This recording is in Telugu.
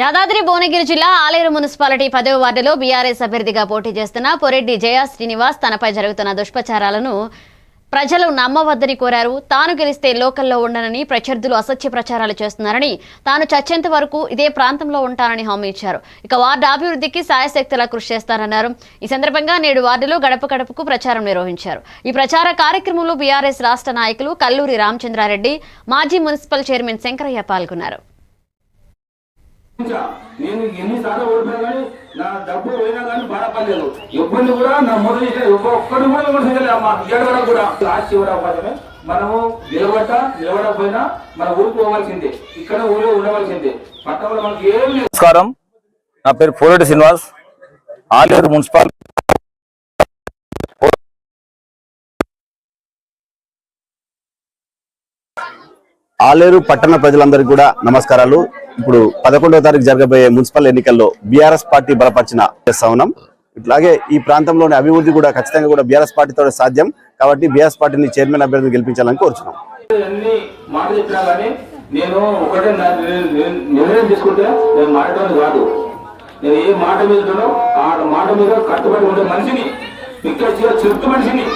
యాదాద్రి భువనగిరి జిల్లా ఆలేరు మున్సిపాలిటీ 10వ వార్డులో బీఆర్ఎస్ అభ్యర్థిగా పోటీ చేస్తున్న పొరెడ్డి జయ శ్రీనివాస్ తనపై జరుగుతున్న దుష్ప్రచారాలను ప్రజలు నమ్మవద్దని కోరారు. తాను గెలిస్తే లోకల్లో ఉండనని ప్రత్యర్థులు అసత్య ప్రచారాలు చేస్తున్నారని, తాను చచ్చేంత వరకు ఇదే ప్రాంతంలో ఉంటానని హామీ ఇచ్చారు. ఇక వార్డు అభివృద్ధికి సాయశక్తులా కృషి చేస్తారన్నారు. ఈ సందర్భంగా నేడు వార్డులో గడప గడపకు ప్రచారం నిర్వహించారు. ఈ ప్రచార కార్యక్రమంలో బీఆర్ఎస్ రాష్ట్ర నాయకులు కల్లూరి రామచంద్రారెడ్డి, మాజీ మున్సిపల్ చైర్మన్ శంకరయ్య పాల్గొన్నారు. నేను ఎన్నిసార్లు ఓడిపోయినా కానీ నా డబ్బు పోయినా కానీ బాధపడలేదు. ఎవ్వరిని కూడా నా మొదలు ఒక్కడు కూడా విమర్శించలేదు. మా ఏడు వరకు కూడా లాస్ట్ చివరి అవకాశమే. మనము నిలబడకపోయినా మన ఊరికి పోవాల్సిందే, ఇక్కడ ఊళ్ళో ఉండవలసిందే. పట్టణంలో మనకి ఏం లేదు. నమస్కారం, నా పేరు పొరెడ్డి శ్రీనివాస్. ఆలేరు మున్సిపల్ ఆలేరు పట్టణ ప్రజలందరికీ కూడా నమస్కారాలు. ఇప్పుడు 11వ తారీఖు జరగబోయే మున్సిపల్ ఎన్నికల్లో బీఆర్ఎస్ పార్టీ బలపరిచిన చేస్తా ఉన్నాం. ఇట్లాగే ఈ ప్రాంతంలోని అభివృద్ధి కూడా ఖచ్చితంగా కూడా బీఆర్ఎస్ పార్టీతో సాధ్యం కాబట్టి బీఆర్ఎస్ పార్టీని చైర్మన్ అభ్యర్థిని గెలిపించాలని కోరుచున్నాం. నేను ఒకటే నిర్ణయం తీసుకుంటే నేను మాట్లాడడం కాదు. నేను ఏ మాట మీద ఆ మాట మీద కట్టుబడి ఉండే మనిషిని, ఇక్కడ చెప్తూ మనిషిని